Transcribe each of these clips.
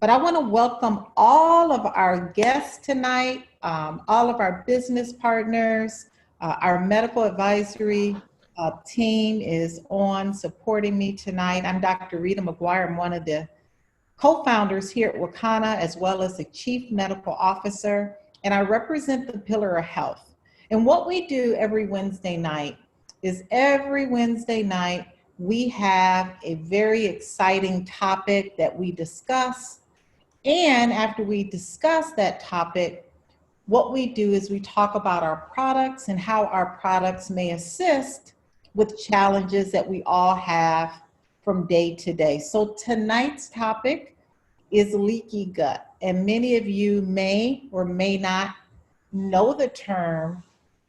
But I want to welcome all of our guests tonight, all of our business partners, our medical advisory team is on supporting me tonight. I'm Dr. Rita McGuire. I'm one of the co-founders here at Wakana, as well as the chief medical officer, and I represent the pillar of health. And what we do every Wednesday night is we have a very exciting topic that we discuss. And after we discuss that topic, what we do is we talk about our products and how our products may assist with challenges that we all have from day to day. So tonight's topic is leaky gut. And many of you may or may not know the term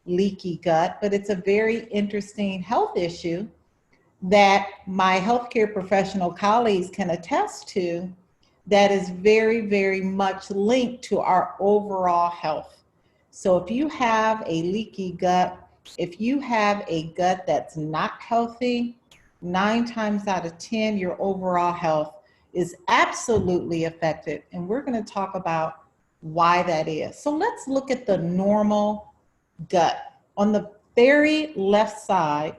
leaky gut, but it's a very interesting health issue that my healthcare professional colleagues can attest to, that is very, very much linked to our overall health. So if you have a leaky gut, if you have a gut that's not healthy, 9 times out of 10, your overall health is absolutely affected. And we're going to talk about why that is. So let's look at the normal gut. On the very left side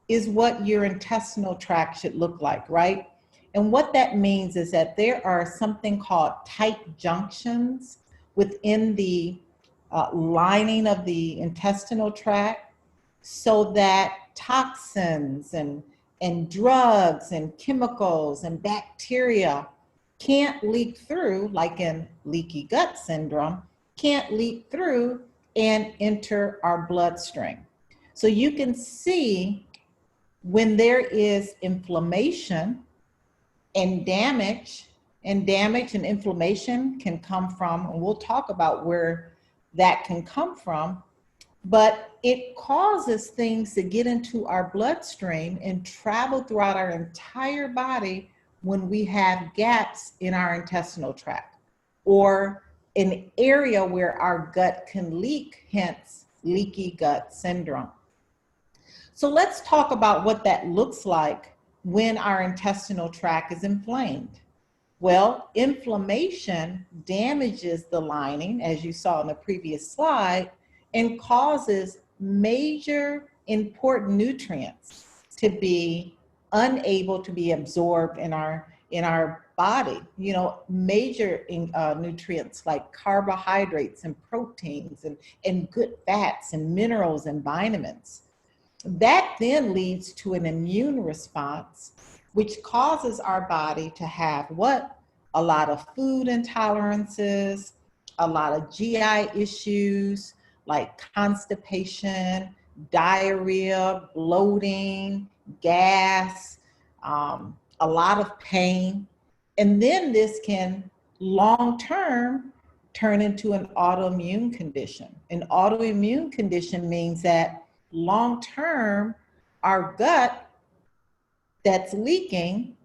is what your intestinal tract should look like, right? And what that means is that there are something called tight junctions within the lining of the intestinal tract, so that toxins and drugs and chemicals and bacteria can't leak through, like in leaky gut syndrome, can't leak through and enter our bloodstream. So you can see when there is inflammation and damage and inflammation can come from, and we'll talk about where that can come from, but it causes things to get into our bloodstream and travel throughout our entire body when we have gaps in our intestinal tract or an area where our gut can leak, hence leaky gut syndrome. So let's talk about what that looks like when our intestinal tract is inflamed. Well, inflammation damages the lining, as you saw in the previous slide, and causes major important nutrients to be unable to be absorbed in our body. You know, major nutrients like carbohydrates and proteins and good fats and minerals and vitamins. That then leads to an immune response, which causes our body to have what? A lot of food intolerances, a lot of GI issues like constipation, diarrhea, bloating, gas, a lot of pain. And then this can long-term turn into an autoimmune condition. An autoimmune condition means that long-term, our gut that's leaking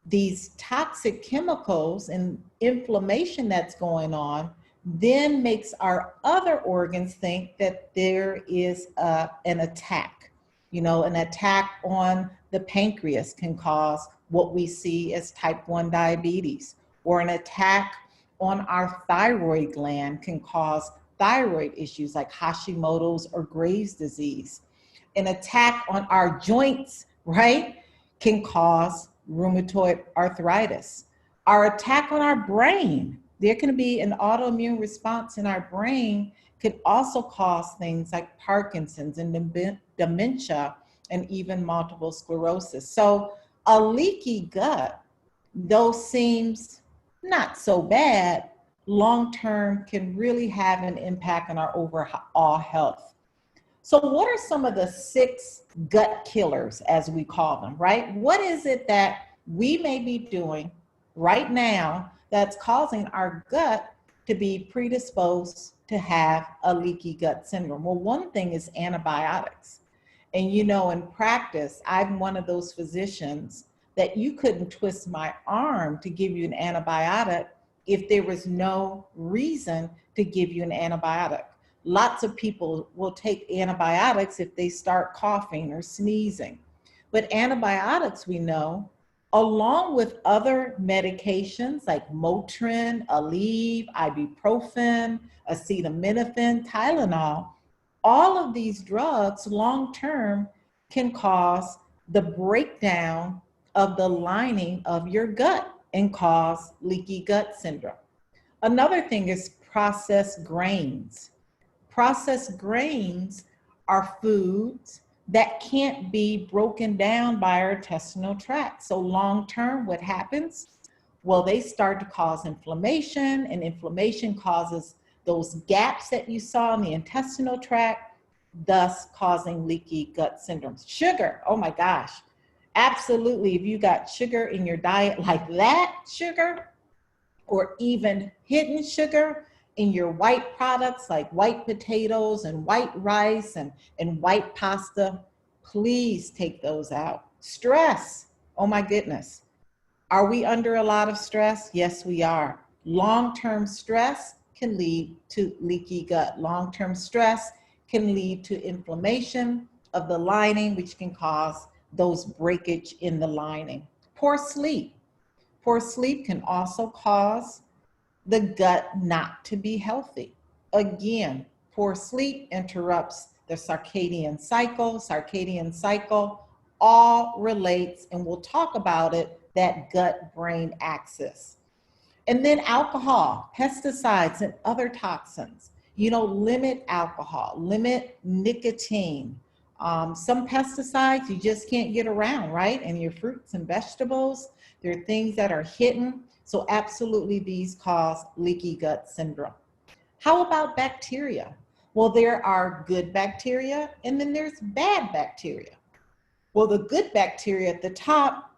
these toxic chemicals and inflammation that's going on then makes our other organs think that there is an attack. You know, an attack on the pancreas can cause what we see as type 1 diabetes, or an attack on our thyroid gland can cause thyroid issues like Hashimoto's or Graves' disease. An attack on our joints, right, can cause rheumatoid arthritis. Our attack on our brain, there can be an autoimmune response in our brain, could also cause things like Parkinson's and dementia and even multiple sclerosis. So a leaky gut, though seems not so bad, long-term can really have an impact on our overall health. So what are some of the 6 gut killers, as we call them, right? What is it that we may be doing right now that's causing our gut to be predisposed to have a leaky gut syndrome? Well, one thing is antibiotics. And you know, in practice, I'm one of those physicians that you couldn't twist my arm to give you an antibiotic if there was no reason to give you an antibiotic. Lots of people will take antibiotics if they start coughing or sneezing. But antibiotics, we know, along with other medications like Motrin, Aleve, ibuprofen, acetaminophen, Tylenol. All of these drugs long-term can cause the breakdown of the lining of your gut and cause leaky gut syndrome. Another thing is processed grains. Processed grains are foods that can't be broken down by our intestinal tract. So long term, what happens? Well, they start to cause inflammation, and inflammation causes those gaps that you saw in the intestinal tract, thus causing leaky gut syndrome. Sugar, oh my gosh, absolutely. If you got sugar in your diet like that, sugar, or even hidden sugar in your white products like white potatoes and white rice and white pasta, please take those out. Stress, oh my goodness. Are we under a lot of stress? Yes, we are. Long-term stress can lead to leaky gut. Long-term stress can lead to inflammation of the lining, which can cause those breakage in the lining. Poor sleep. Poor sleep can also cause the gut not to be healthy. Again, poor sleep interrupts the circadian cycle. Circadian cycle all relates, and we'll talk about it, that gut-brain axis. And then alcohol, pesticides, and other toxins. Limit alcohol, limit nicotine. Some pesticides you just can't get around, right? And your fruits and vegetables, there are things that are hidden. So absolutely these cause leaky gut syndrome. How about bacteria? Well, there are good bacteria and then there's bad bacteria. Well, the good bacteria at the top,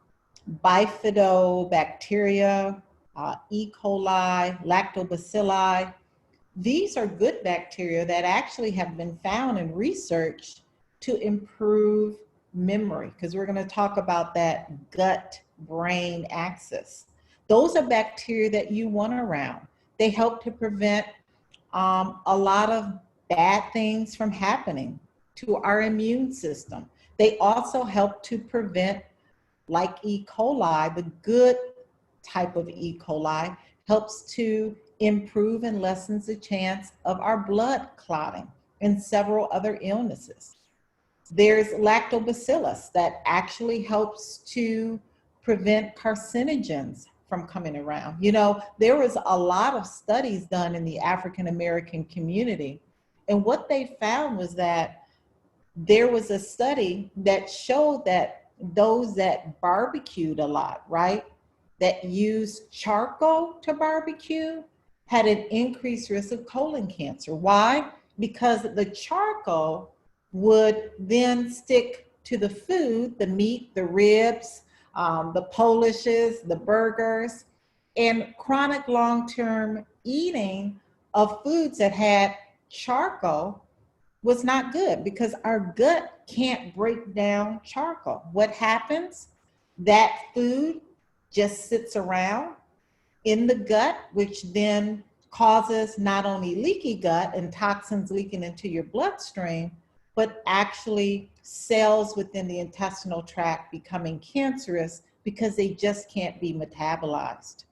bifidobacteria, E. coli, lactobacilli, these are good bacteria that actually have been found and researched to improve memory, because we're going to talk about that gut-brain axis. Those are bacteria that you want around. They help to prevent a lot of bad things from happening to our immune system. They also help to prevent, like E. coli, the good type of E. coli, helps to improve and lessens the chance of our blood clotting and several other illnesses. There's lactobacillus that actually helps to prevent carcinogens from coming around. There was a lot of studies done in the African American community, and what they found was that there was a study that showed that those that barbecued a lot, right, that used charcoal to barbecue had an increased risk of colon cancer. Why? Because the charcoal would then stick to the food, the meat, the ribs, the Polishes, the burgers, and chronic long-term eating of foods that had charcoal was not good because our gut can't break down charcoal. What happens? That food just sits around in the gut, which then causes not only leaky gut and toxins leaking into your bloodstream, but actually cells within the intestinal tract becoming cancerous because they just can't be metabolized.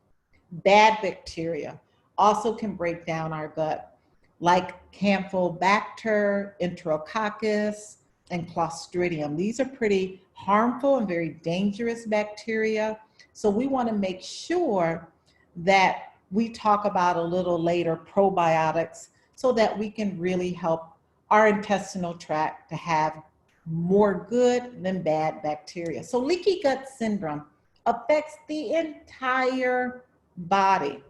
Bad bacteria also can break down our gut, like Campylobacter, Enterococcus, and Clostridium. These are pretty harmful and very dangerous bacteria. So we want to make sure that we talk about a little later probiotics so that we can really help our intestinal tract to have more good than bad bacteria. So leaky gut syndrome affects the entire body.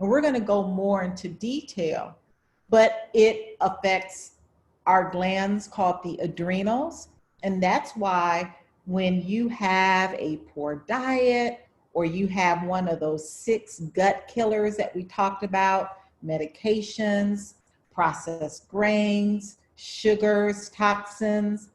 And we're going to go more into detail, but it affects our glands called the adrenals. And that's why when you have a poor diet or you have one of those 6 gut killers that we talked about, medications, processed grains, sugars, toxins,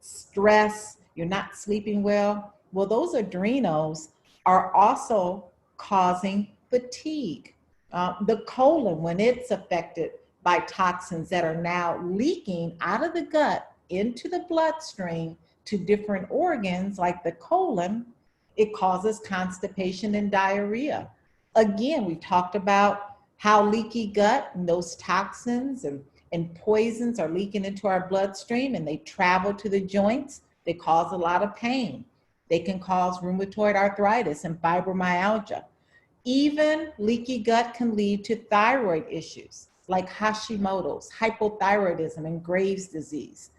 stress, you're not sleeping well, well, those adrenals are also causing fatigue. The colon, when it's affected by toxins that are now leaking out of the gut into the bloodstream to different organs like the colon, It causes constipation and diarrhea. Again, we talked about how leaky gut and those toxins and poisons are leaking into our bloodstream and they travel to the joints. They cause a lot of pain. They can cause rheumatoid arthritis and fibromyalgia. Even leaky gut can lead to thyroid issues like Hashimoto's, hypothyroidism, and Graves' disease.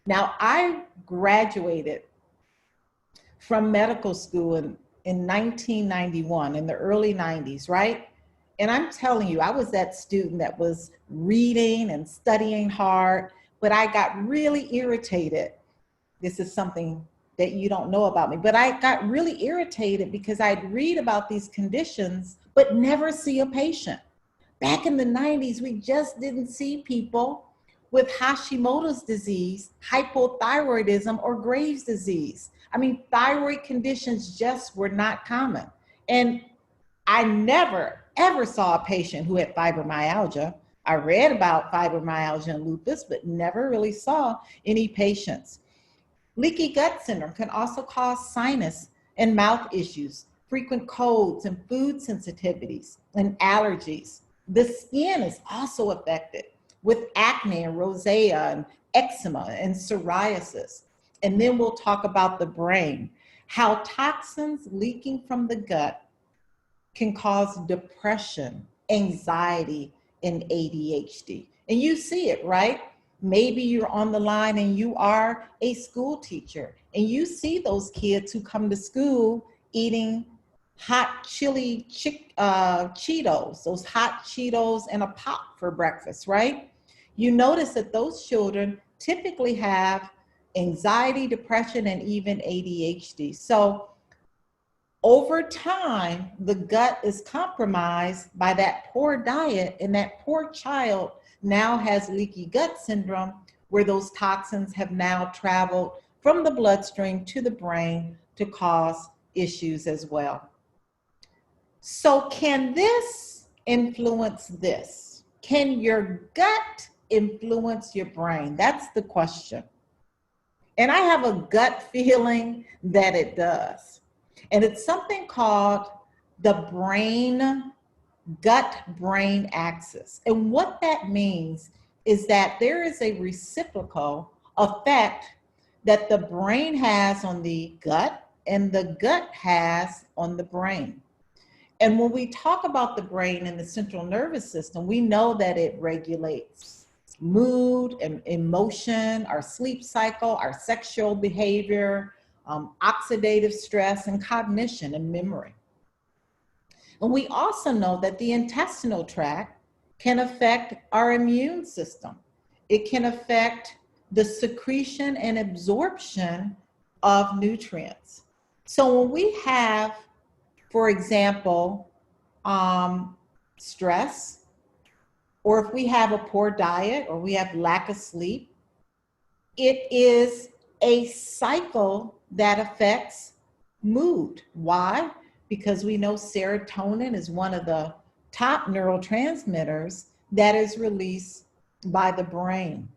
Now, I graduated from medical school in 1991, in the early 90s, right? And I'm telling you, I was that student that was reading and studying hard, but I got really irritated. This is something that you don't know about me, but I got really irritated because I'd read about these conditions, but never see a patient. Back in the 90s, we just didn't see people with Hashimoto's disease, hypothyroidism, or Graves' disease. I mean, thyroid conditions just were not common. And I never, ever saw a patient who had fibromyalgia. I read about fibromyalgia and lupus, but never really saw any patients. Leaky gut syndrome can also cause sinus and mouth issues, frequent colds and food sensitivities and allergies. The skin is also affected with acne and rosacea and eczema and psoriasis. And then we'll talk about the brain, how toxins leaking from the gut can cause depression, anxiety, and ADHD. And you see it, right? Maybe you're on the line and you are a school teacher and you see those kids who come to school eating hot chili Cheetos, those hot Cheetos and a pop for breakfast, right? You notice that those children typically have anxiety, depression, and even ADHD. So over time, the gut is compromised by that poor diet, and that poor child now has leaky gut syndrome, where those toxins have now traveled from the bloodstream to the brain to cause issues as well. So can this influence this? Can your gut influence your brain? That's the question. And I have a gut feeling that it does. And it's something called the gut-brain axis. And what that means is that there is a reciprocal effect that the brain has on the gut and the gut has on the brain. And when we talk about the brain and the central nervous system, we know that it regulates mood and emotion, our sleep cycle, our sexual behavior, oxidative stress, and cognition and memory. And we also know that the intestinal tract can affect our immune system. It can affect the secretion and absorption of nutrients. So when we have, for example, stress, or if we have a poor diet or we have lack of sleep, it is a cycle that affects mood. Why? Because we know serotonin is one of the top neurotransmitters that is released by the brain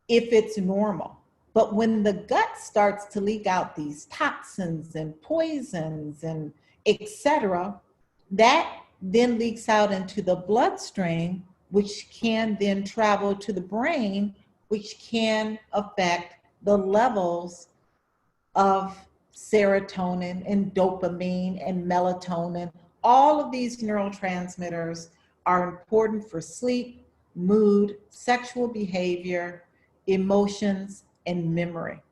if it's normal. But when the gut starts to leak out these toxins and poisons and etc., that then leaks out into the bloodstream, which can then travel to the brain, which can affect the levels of serotonin and dopamine and melatonin. All of these neurotransmitters are important for sleep, mood, sexual behavior, emotions, and memory.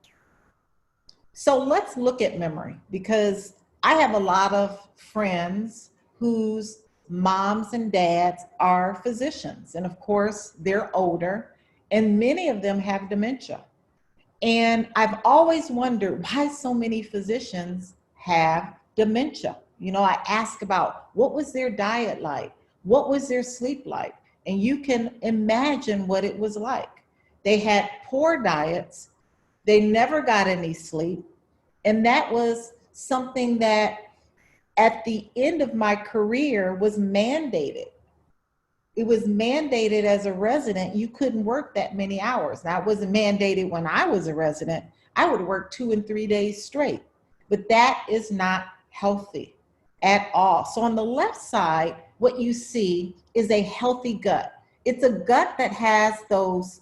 So let's look at memory, because I have a lot of friends whose moms and dads are physicians. And of course, they're older, and many of them have dementia. And I've always wondered why so many physicians have dementia. You know, I ask about what was their diet like? What was their sleep like? And you can imagine what it was like. They had poor diets. They never got any sleep. And that was something that at the end of my career was mandated. It was mandated as a resident, you couldn't work that many hours. Now, it wasn't mandated when I was a resident. I would work 2 and 3 days straight. but that is not healthy at all. So on the left side, what you see is a healthy gut. It's a gut that has those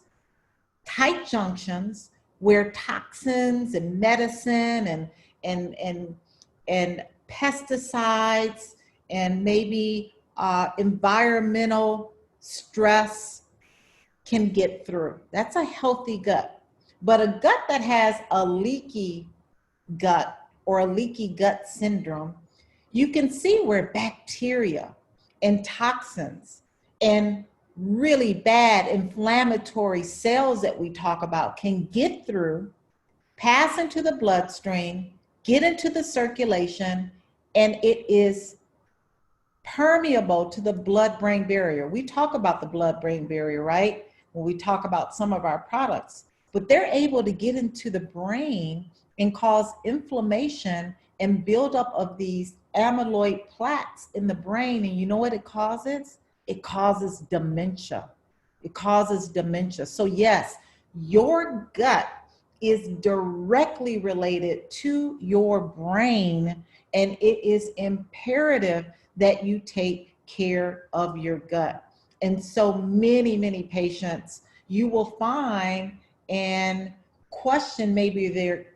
tight junctions where toxins and medicine and pesticides and maybe environmental stress can get through. That's a healthy gut. But a gut that has a leaky gut or a leaky gut syndrome, you can see where bacteria and toxins and really bad inflammatory cells that we talk about can get through, pass into the bloodstream, get into the circulation, and it is permeable to the blood-brain barrier. We talk about the blood-brain barrier, right? When we talk about some of our products, but they're able to get into the brain and cause inflammation and buildup of these amyloid plaques in the brain. And you know what it causes? It causes dementia. It causes dementia. So yes, your gut is directly related to your brain, and it is imperative that you take care of your gut. And so many patients you will find and question maybe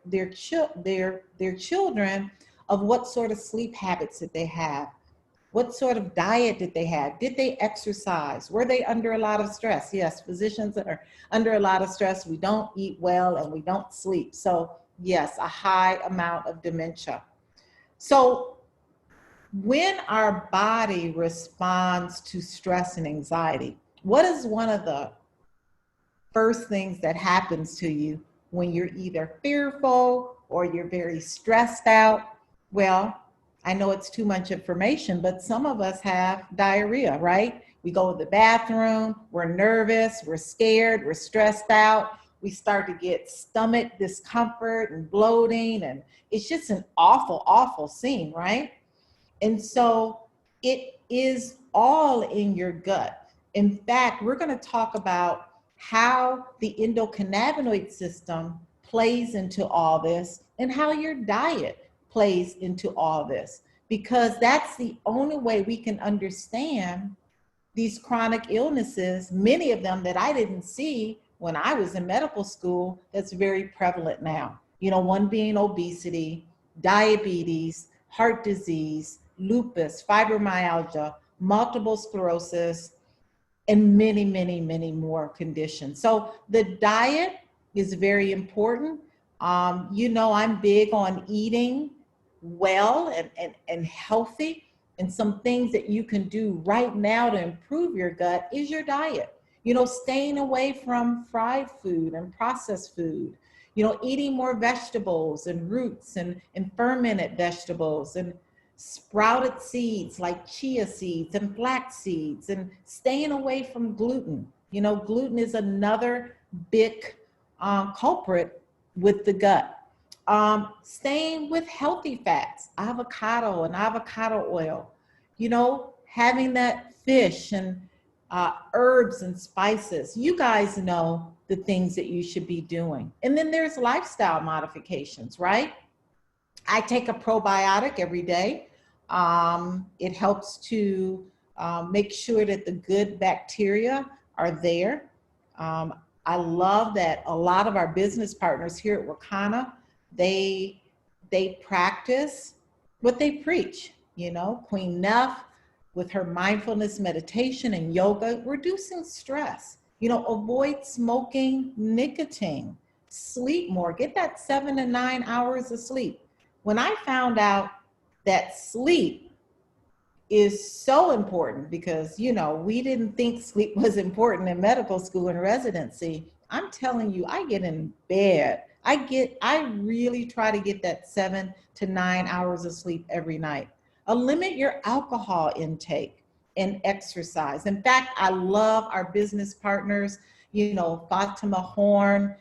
their children of what sort of sleep habits did they have, what sort of diet did they have, did they exercise, were they under a lot of stress? Yes, physicians that are under a lot of stress, we don't eat well and we don't sleep. So yes, a high amount of dementia. So when our body responds to stress and anxiety, what is one of the first things that happens to you when you're either fearful or you're very stressed out? Well, I know it's too much information, but some of us have diarrhea, right? We go to the bathroom, we're nervous, we're scared, we're stressed out. We start to get stomach discomfort and bloating, and it's just an awful scene, right? And so it is all in your gut. In fact, we're going to talk about how the endocannabinoid system plays into all this and how your diet plays into all this, because that's the only way we can understand these chronic illnesses, many of them that I didn't see when I was in medical school, that's very prevalent now. You know, one being obesity, diabetes, heart disease, lupus, fibromyalgia, multiple sclerosis, and many more conditions. So the diet is very important. You know, I'm big on eating well and healthy, and some things that you can do right now to improve your gut is your diet. You know, staying away from fried food and processed food, you know, eating more vegetables and roots and fermented vegetables and sprouted seeds like chia seeds and flax seeds, and staying away from gluten. You know, gluten is another big culprit with the gut. Staying with healthy fats, avocado and avocado oil, you know, having that fish and herbs and spices. You guys know the things that you should be doing. And then there's lifestyle modifications, right? I take a probiotic every day. It helps to make sure that the good bacteria are there. I love that a lot of our business partners here at Wakana, they practice what they preach. You know, Queen Neff with her mindfulness meditation and yoga, reducing stress. You know, avoid smoking, nicotine, sleep more, get that 7 to 9 hours of sleep. When I found out that sleep is so important, because, you know, we didn't think sleep was important in medical school and residency. I'm telling you, I get in bed. I really try to get that 7 to 9 hours of sleep every night. Limit your alcohol intake and exercise. In fact, I love our business partners, you know, Fatima Horn,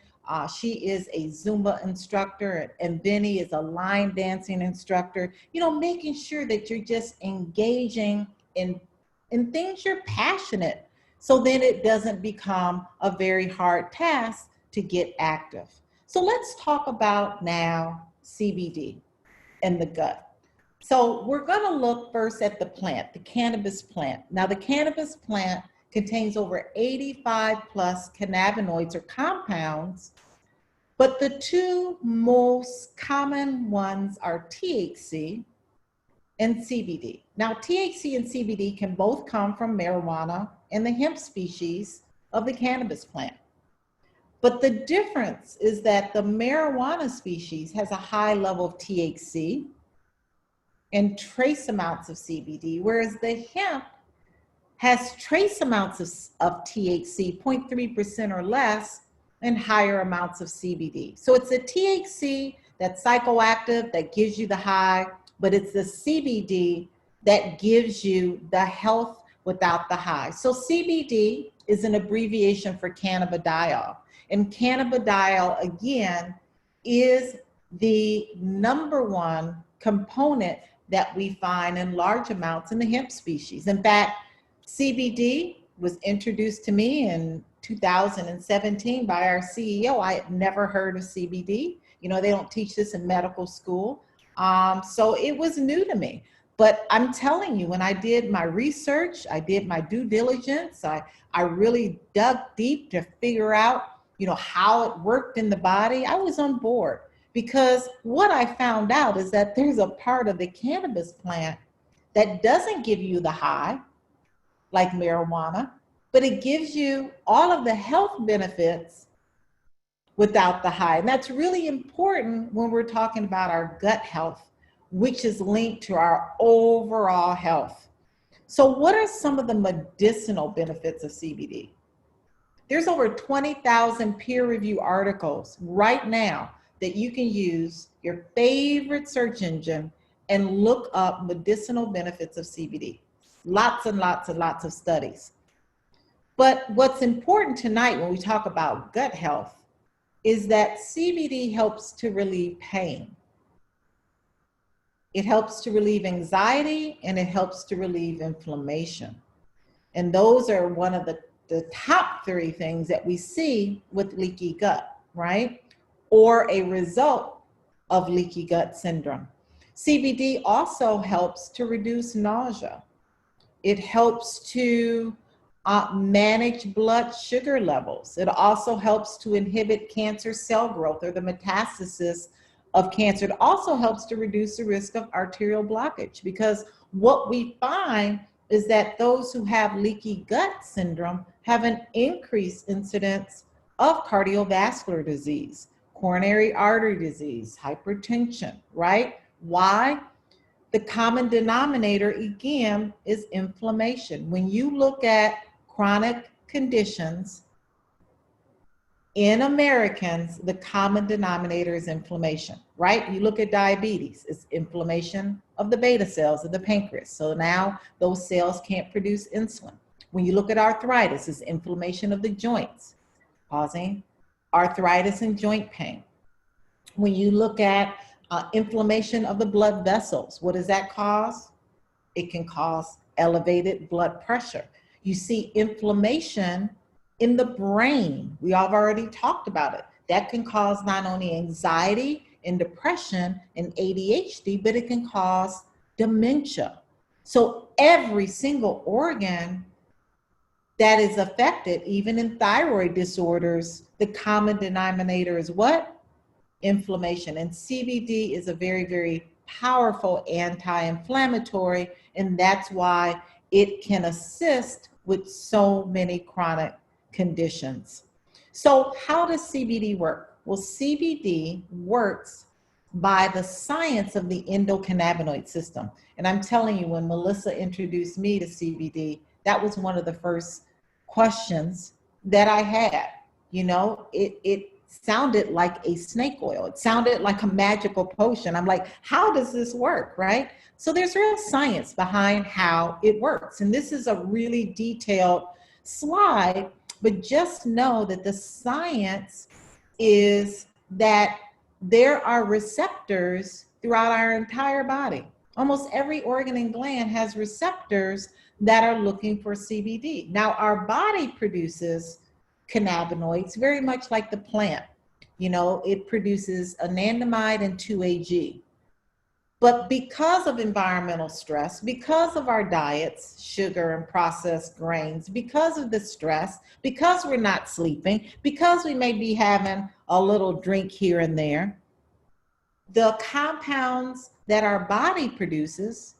she is a Zumba instructor, and Benny is a line dancing instructor. You know, making sure that you're just engaging in things you're passionate, so then it doesn't become a very hard task to get active. So let's talk about now CBD. and the gut. So we're going to look first at the plant, the cannabis plant. Now, the cannabis plant contains over 85 plus cannabinoids or compounds, but the two most common ones are THC and CBD. Now, THC and CBD can both come from marijuana and the hemp species of the cannabis plant. But the difference is that the marijuana species has a high level of THC and trace amounts of CBD, whereas the hemp has trace amounts of THC, 0.3% or less, and higher amounts of CBD. So it's a THC that's psychoactive, that gives you the high, but it's the CBD that gives you the health without the high. So CBD is an abbreviation for cannabidiol. And cannabidiol, again, is the number one component that we find in large amounts in the hemp species. In fact, CBD was introduced to me in 2017 by our CEO. I had never heard of CBD. You know, they don't teach this in medical school. So it was new to me. But I'm telling you, when I did my research, I did my due diligence, I really dug deep to figure out, you know, how it worked in the body. I was on board because what I found out is that there's a part of the cannabis plant that doesn't give you the high, like marijuana, but it gives you all of the health benefits without the high. And that's really important when we're talking about our gut health, which is linked to our overall health. So what are some of the medicinal benefits of CBD? There's over 20,000 peer-reviewed articles right now that you can use your favorite search engine and look up medicinal benefits of CBD. Lots and lots and lots of studies. But what's important tonight when we talk about gut health is that CBD helps to relieve pain. It helps to relieve anxiety and it helps to relieve inflammation. And those are one of the top three things that we see with leaky gut, right? Or a result of leaky gut syndrome. CBD also helps to reduce nausea. It helps to manage blood sugar levels. It also helps to inhibit cancer cell growth or the metastasis of cancer. It also helps to reduce the risk of arterial blockage, because what we find is that those who have leaky gut syndrome have an increased incidence of cardiovascular disease, coronary artery disease, hypertension, right? Why? The common denominator, again, is inflammation. When you look at chronic conditions in Americans, the common denominator is inflammation, right? You look at diabetes, it's inflammation of the beta cells of the pancreas. So now those cells can't produce insulin. When you look at arthritis, it's inflammation of the joints, causing arthritis and joint pain. When you look at inflammation of the blood vessels, what does that cause? It can cause elevated blood pressure. You see inflammation in the brain. We have already talked about it. That can cause not only anxiety and depression and ADHD, but it can cause dementia. So every single organ that is affected, even in thyroid disorders, the common denominator is what? Inflammation. And CBD is a very, very powerful anti-inflammatory, and that's why it can assist with so many chronic conditions. So how does CBD work? Well, CBD works by the science of the endocannabinoid system. And I'm telling you, when Melissa introduced me to CBD, that was one of the first questions that I had. You know, it sounded like a snake oil. It sounded like a magical potion. I'm like, how does this work, right? So there's real science behind how it works. And this is a really detailed slide, but just know that the science is that there are receptors throughout our entire body. Almost every organ and gland has receptors that are looking for CBD. Now, our body produces cannabinoids very much like the plant. You know, it produces anandamide and 2-AG. But because of environmental stress, because of our diets, sugar and processed grains, because of the stress, because we're not sleeping, because we may be having a little drink here and there, the compounds that our body produces,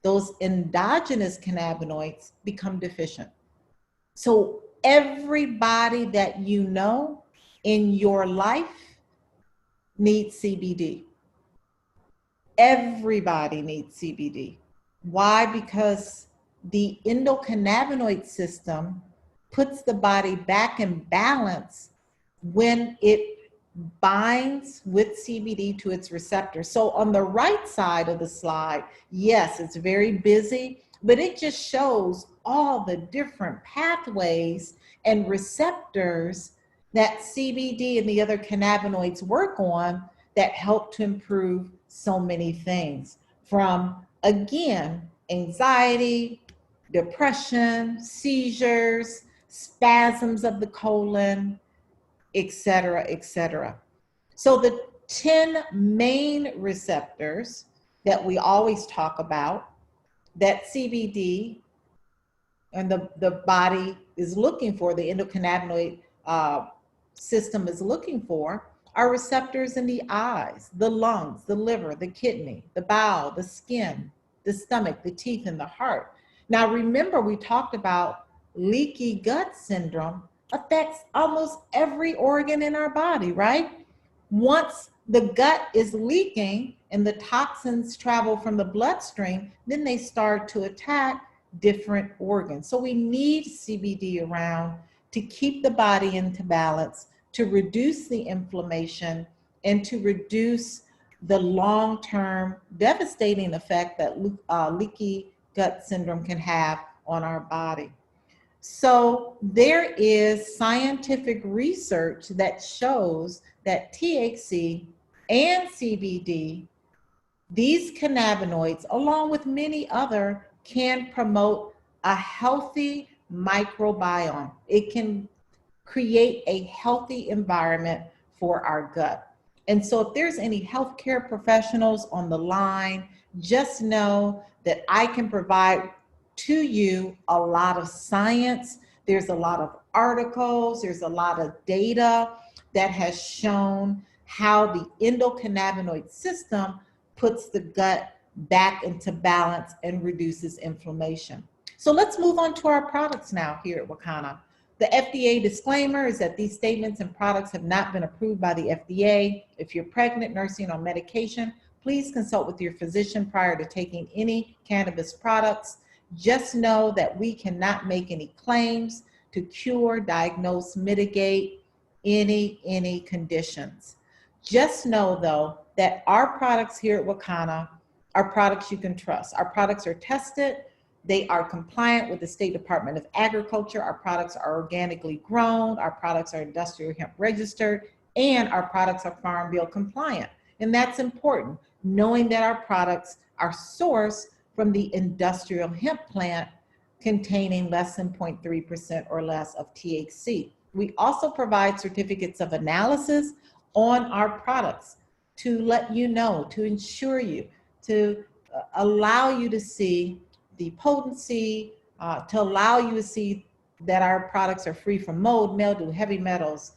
those endogenous cannabinoids, become deficient. So everybody that you know in your life needs CBD. Everybody needs CBD. Why? Because the endocannabinoid system puts the body back in balance when it binds with CBD to its receptor. So on the right side of the slide, yes, it's very busy, but it just shows all the different pathways and receptors that CBD and the other cannabinoids work on that help to improve so many things, from, again, anxiety, depression, seizures, spasms of the colon, etc., etc. So the 10 main receptors that we always talk about that CBD and the body is looking for, the endocannabinoid system is looking for, are receptors in the eyes, the lungs, the liver, the kidney, the bowel, the skin, the stomach, the teeth, and the heart. Now, remember, we talked about leaky gut syndrome affects almost every organ in our body, right? Once the gut is leaking and the toxins travel from the bloodstream, then they start to attack different organs. So we need CBD around to keep the body into balance, to reduce the inflammation, and to reduce the long-term devastating effect that leaky gut syndrome can have on our body. So there is scientific research that shows that THC and CBD, these cannabinoids, along with many other, can promote a healthy microbiome. It can create a healthy environment for our gut. And so if there's any healthcare professionals on the line, just know that I can provide to you a lot of science. There's a lot of articles, there's a lot of data that has shown how the endocannabinoid system puts the gut back into balance and reduces inflammation. So let's move on to our products now here at Wakana. The FDA disclaimer is that these statements and products have not been approved by the FDA. If you're pregnant, nursing, on medication, please consult with your physician prior to taking any cannabis products. Just know that we cannot make any claims to cure, diagnose, mitigate any conditions. Just know, though, that our products here at Wakana are products you can trust. Our products are tested. They are compliant with the State Department of Agriculture. Our products are organically grown. Our products are industrial hemp registered, and our products are Farm Bill compliant. And that's important, knowing that our products are sourced from the industrial hemp plant containing less than 0.3% or less of THC. We also provide certificates of analysis on our products to let you know, to ensure you, to allow you to see the potency, to allow you to see that our products are free from mold, mildew, heavy metals,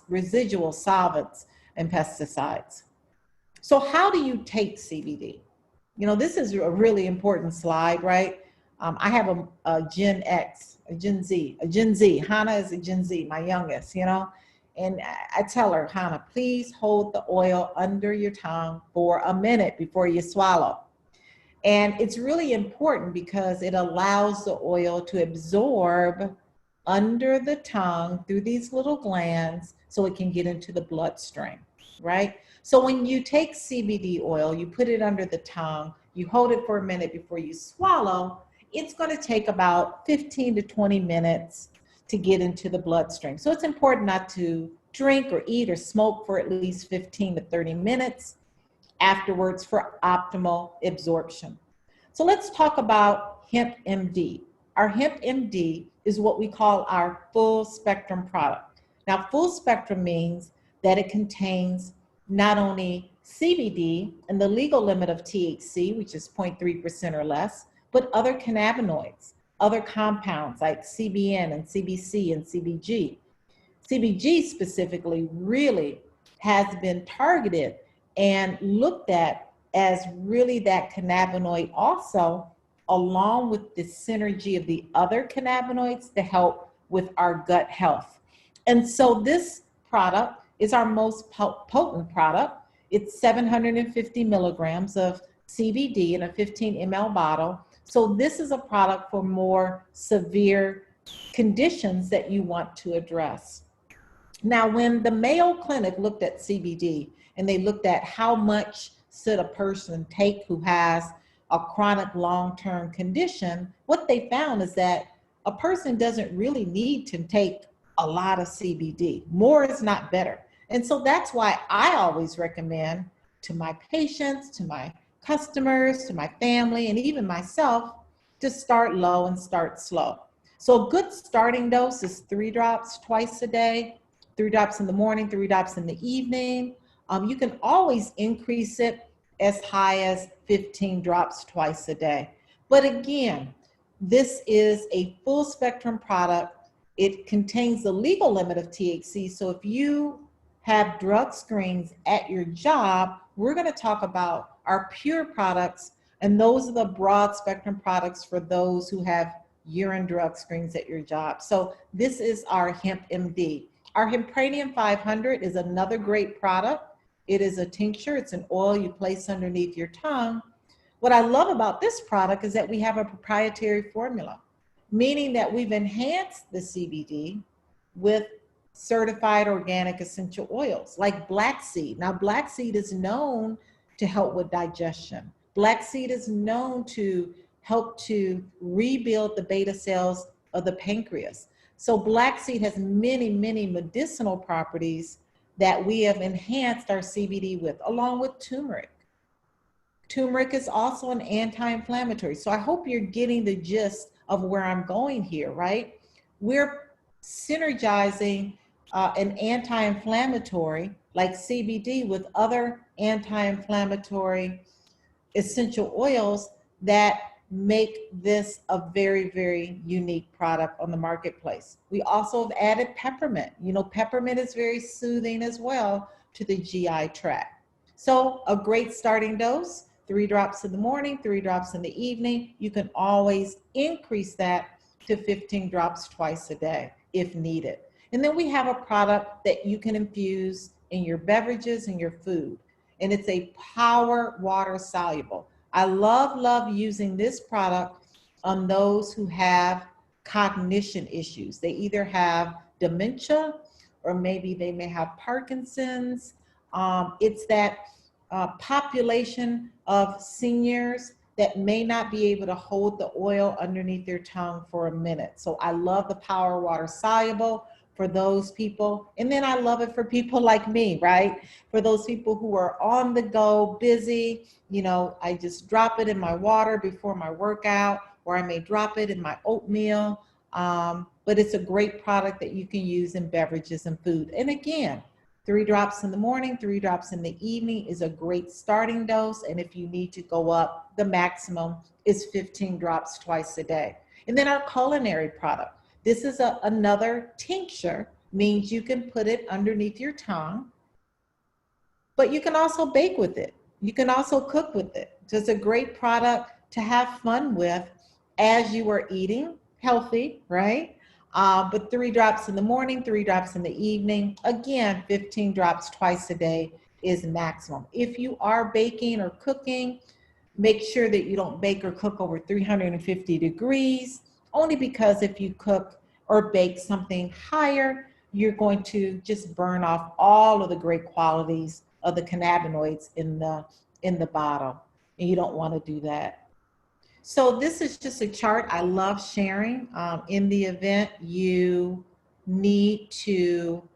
residual solvents, and pesticides. So how do you take CBD? You know, this is a really important slide, right? I have a Gen X, a Gen Z. Hannah is a Gen Z, my youngest, you know? And I tell her, Hannah, please hold the oil under your tongue for a minute before you swallow. And it's really important because it allows the oil to absorb under the tongue through these little glands so it can get into the bloodstream, right? So when you take CBD oil, you put it under the tongue, you hold it for a minute before you swallow, it's going to take about 15 to 20 minutes to get into the bloodstream. So it's important not to drink or eat or smoke for at least 15 to 30 minutes afterwards for optimal absorption. So let's talk about Hemp MD. Our Hemp MD is what we call our full spectrum product. Now, full spectrum means that it contains not only CBD and the legal limit of THC, which is 0.3% or less, but other cannabinoids, other compounds like CBN and CBC and CBG. CBG specifically really has been targeted and looked at as really that cannabinoid also, along with the synergy of the other cannabinoids to help with our gut health. And so this product is our most potent product. It's 750 milligrams of CBD in a 15 ml bottle. So this is a product for more severe conditions that you want to address. Now, when the Mayo Clinic looked at CBD and they looked at how much should a person take who has a chronic long-term condition, what they found is that a person doesn't really need to take a lot of CBD. More is not better. And so that's why I always recommend to my patients, to my customers, to my family, and even myself to start low and start slow. So a good starting dose is 3 drops twice a day, 3 drops in the morning, 3 drops in the evening. You can always increase it as high as 15 drops twice a day. But again, this is a full spectrum product. It contains the legal limit of THC. So if you have drug screens at your job, we're going to talk about our pure products, and those are the broad spectrum products for those who have urine drug screens at your job. So this is our Hemp MD. Our Hempranium 500 is another great product. It is a tincture. It's an oil you place underneath your tongue. What I love about this product is that we have a proprietary formula, meaning that we've enhanced the CBD with certified organic essential oils like black seed. Now, black seed is known to help with digestion. Black seed is known to help to rebuild the beta cells of the pancreas. So black seed has many, many medicinal properties that we have enhanced our CBD with, along with turmeric. Turmeric is also an anti-inflammatory. So I hope you're getting the gist of where I'm going here, right? We're synergizing an anti-inflammatory like CBD with other anti-inflammatory essential oils that make this a very, very unique product on the marketplace. We also have added peppermint. You know, peppermint is very soothing as well to the GI tract. So a great starting dose, 3 drops in the morning, 3 drops in the evening. You can always increase that to 15 drops twice a day if needed. And then we have a product that you can infuse in your beverages and your food. And it's a power water soluble. I love using this product on those who have cognition issues. They either have dementia or maybe they may have Parkinson's. It's that population of seniors that may not be able to hold the oil underneath their tongue for a minute. So I love the power water soluble for those people. And then I love it for people like me, right? For those people who are on the go, busy, you know, I just drop it in my water before my workout, or I may drop it in my oatmeal. But it's a great product that you can use in beverages and food. And again, 3 drops in the morning, 3 drops in the evening is a great starting dose. And if you need to go up, the maximum is 15 drops twice a day. And then our culinary product. This is another tincture, means you can put it underneath your tongue, but you can also bake with it. You can also cook with it. So it's a great product to have fun with as you are eating healthy, right? But 3 drops in the morning, 3 drops in the evening. Again, 15 drops twice a day is maximum. If you are baking or cooking, make sure that you don't bake or cook over 350 degrees, only because if you cook or bake something higher, you're going to just burn off all of the great qualities of the cannabinoids in the bottle, and you don't want to do that. So this is just a chart I love sharing. In the event you need to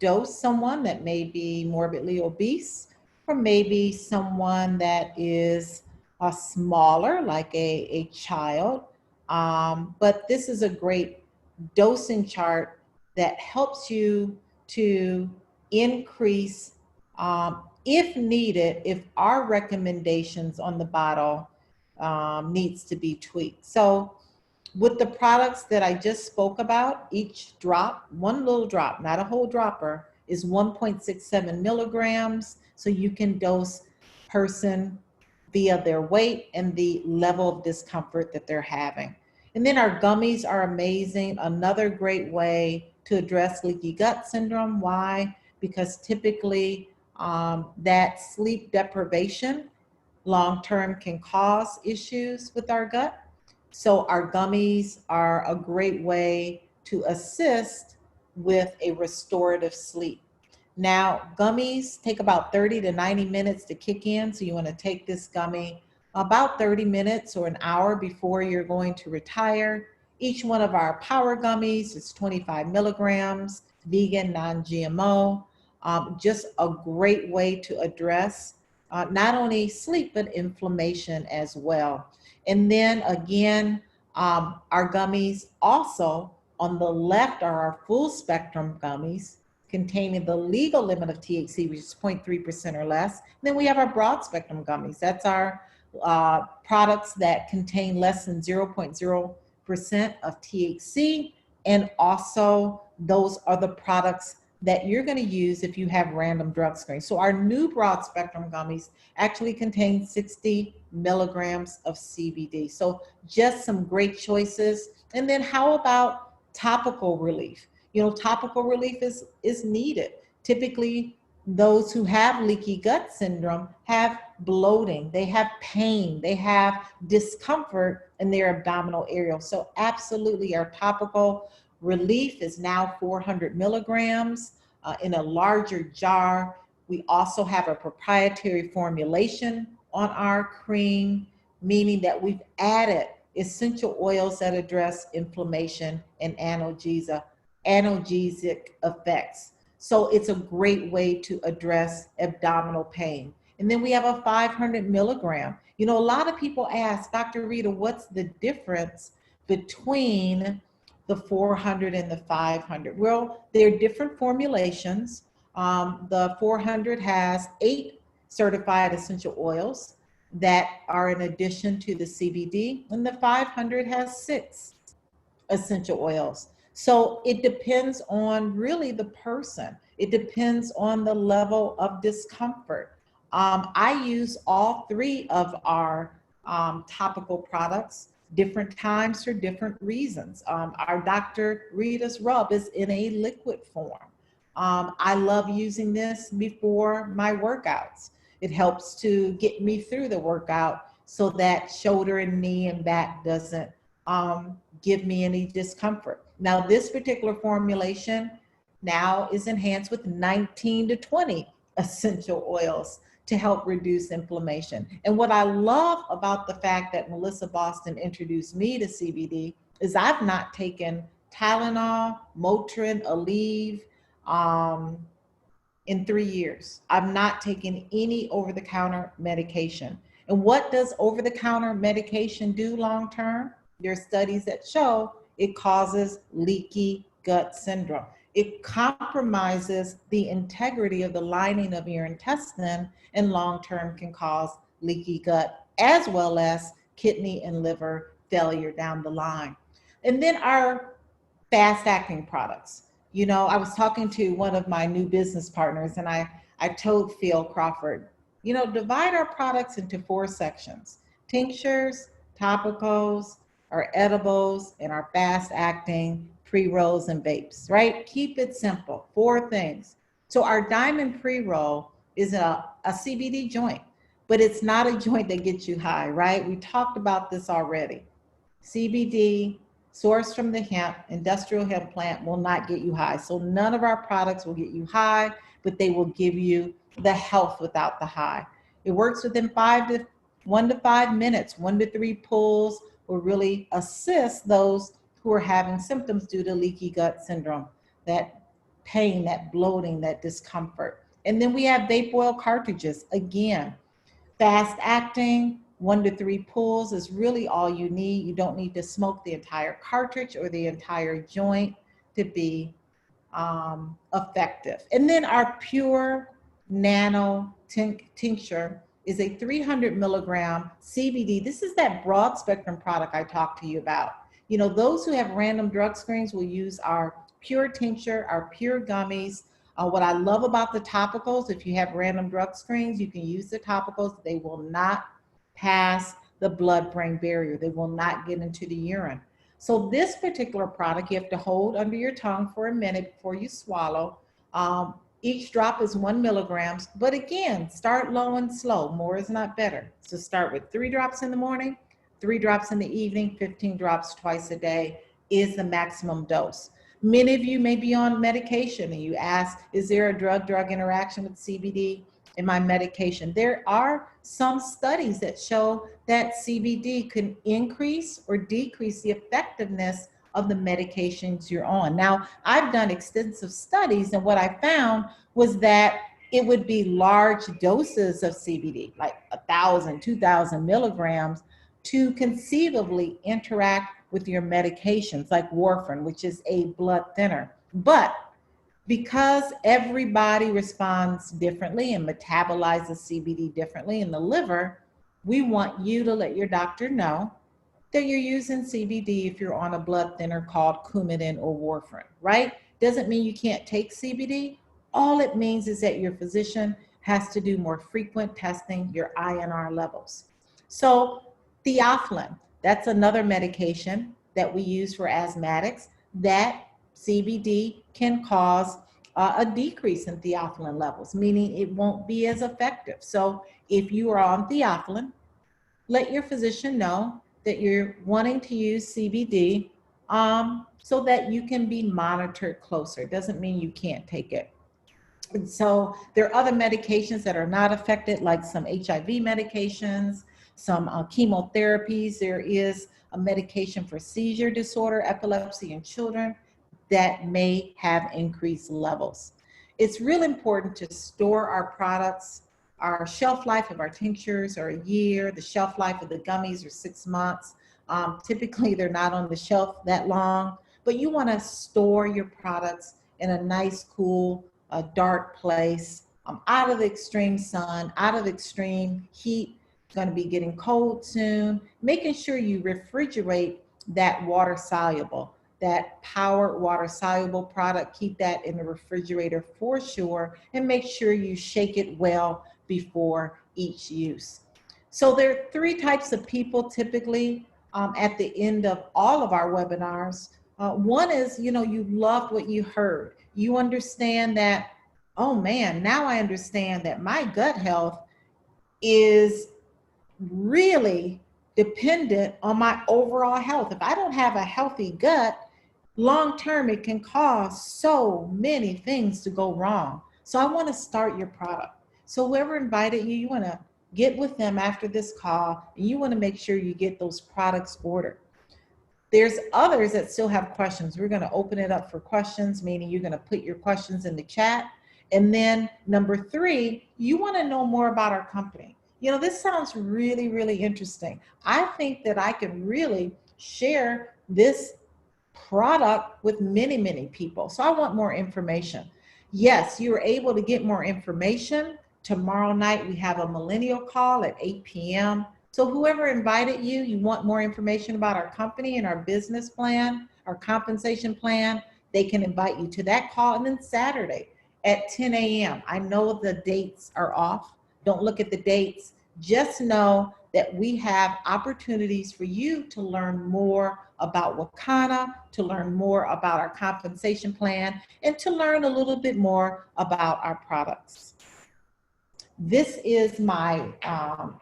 dose someone that may be morbidly obese, or maybe someone that is smaller, like a child. But this is a great dosing chart that helps you to increase if needed, if our recommendations on the bottle needs to be tweaked. So with the products that I just spoke about, each drop, one little drop, not a whole dropper, is 1.67 milligrams. So you can dose person via their weight and the level of discomfort that they're having. And then our gummies are amazing. Another great way to address leaky gut syndrome. Why? Because typically that sleep deprivation long term can cause issues with our gut. So our gummies are a great way to assist with a restorative sleep. Now, gummies take about 30 to 90 minutes to kick in. So you want to take this gummy about 30 minutes or an hour before you're going to retire. Each one of our power gummies is 25 milligrams, vegan, non-GMO. Just a great way to address not only sleep, but inflammation as well. And then again, our gummies also on the left are our full spectrum gummies containing the legal limit of THC, which is 0.3% or less. And then we have our broad spectrum gummies. That's our products that contain less than 0.0% of THC. And also those are the products that you're going to use if you have random drug screening. So our new broad spectrum gummies actually contain 60 milligrams of CBD. So just some great choices. And then how about topical relief? You know, topical relief is needed. Typically, those who have leaky gut syndrome have bloating, they have pain, they have discomfort in their abdominal area. So absolutely, our topical relief is now 400 milligrams in a larger jar. We also have a proprietary formulation on our cream, meaning that we've added essential oils that address inflammation and analgesic effects. So it's a great way to address abdominal pain. And then we have a 500 milligram. You know, a lot of people ask, Dr. Rita, what's the difference between the 400 and the 500? Well, they're different formulations. The 400 has 8 certified essential oils that are in addition to the CBD, and the 500 has 6 essential oils. So it depends on really the person. It depends on the level of discomfort. I use all 3 of our topical products different times for different reasons. Our Dr. Rita's rub is in a liquid form. I love using this before my workouts. It helps to get me through the workout so that shoulder and knee and back doesn't give me any discomfort. Now, this particular formulation now is enhanced with 19 to 20 essential oils to help reduce inflammation. And what I love about the fact that Melissa Boston introduced me to CBD is I've not taken Tylenol, Motrin, Aleve in 3 years. I've not taken any over-the-counter medication. And what does over-the-counter medication do long-term? There are studies that show it causes leaky gut syndrome. It compromises the integrity of the lining of your intestine and long-term can cause leaky gut as well as kidney and liver failure down the line. And then our fast-acting products. You know, I was talking to one of my new business partners and I told Phil Crawford, you know, divide our products into 4 sections: tinctures, topicals, our edibles, and our fast-acting pre-rolls and vapes, right? Keep it simple, 4 things. So our diamond pre-roll is a CBD joint, but it's not a joint that gets you high, right? We talked about this already. CBD sourced from the hemp, industrial hemp plant, will not get you high. So none of our products will get you high, but they will give you the health without the high. It works within 1 to 5 minutes. 1 to 3 pulls will really assist those who are having symptoms due to leaky gut syndrome, that pain, that bloating, that discomfort. And then we have vape oil cartridges. Again, fast acting, 1 to 3 pulls is really all you need. You don't need to smoke the entire cartridge or the entire joint to be effective. And then our pure nano tincture is a 300 milligram CBD. This is that broad spectrum product I talked to you about. You know, those who have random drug screens will use our pure tincture, our pure gummies. What I love about the topicals, if you have random drug screens, you can use the topicals. They will not pass the blood-brain barrier. They will not get into the urine. So this particular product, you have to hold under your tongue for a minute before you swallow. Each drop is 1 milligrams, but again, start low and slow. More is not better. So start with 3 drops in the morning, 3 drops in the evening, 15 drops twice a day is the maximum dose. Many of you may be on medication and you ask, is there a drug-drug interaction with CBD in my medication? There are some studies that show that CBD can increase or decrease the effectiveness of the medications you're on. Now, I've done extensive studies, and what I found was that it would be large doses of CBD, like 1,000, 2,000 milligrams, to conceivably interact with your medications like warfarin, which is a blood thinner. But because everybody responds differently and metabolizes CBD differently in the liver, we want you to let your doctor know that you're using CBD if you're on a blood thinner called Coumadin or warfarin, right? Doesn't mean you can't take CBD. All it means is that your physician has to do more frequent testing, your INR levels. So theophylline, that's another medication that we use for asthmatics that CBD can cause a decrease in theophylline levels, meaning it won't be as effective. So if you are on theophylline, let your physician know that you're wanting to use CBD so that you can be monitored closer. It doesn't mean you can't take it. And so there are other medications that are not affected, like some HIV medications, some chemotherapies. There is a medication for seizure disorder, epilepsy in children that may have increased levels. It's real important to store our products. Our shelf life of our tinctures are a year. The shelf life of the gummies are 6 months. Typically, they're not on the shelf that long, but you want to store your products in a nice, cool, dark place, out of the extreme sun, out of the extreme heat. It's going to be getting cold soon. Making sure you refrigerate that water soluble, that power water soluble product. Keep that in the refrigerator for sure, and make sure you shake it well before each use. So there are 3 types of people typically at the end of all of our webinars. One is, you know, you loved what you heard. You understand that, oh man, now I understand that my gut health is really dependent on my overall health. If I don't have a healthy gut, long term, it can cause so many things to go wrong. So I want to start your product. So whoever invited you, you want to get with them after this call, and you want to make sure you get those products ordered. There's others that still have questions. We're going to open it up for questions, meaning you're going to put your questions in the chat. And then number 3, you want to know more about our company. You know, this sounds really, really interesting. I think that I can really share this product with many, many people. So I want more information. Yes, you're able to get more information. Tomorrow night, we have a millennial call at 8 p.m. So whoever invited you, you want more information about our company and our business plan, our compensation plan, they can invite you to that call. And then Saturday at 10 a.m. I know the dates are off. Don't look at the dates. Just know that we have opportunities for you to learn more about Wakana, to learn more about our compensation plan, and to learn a little bit more about our products. This is my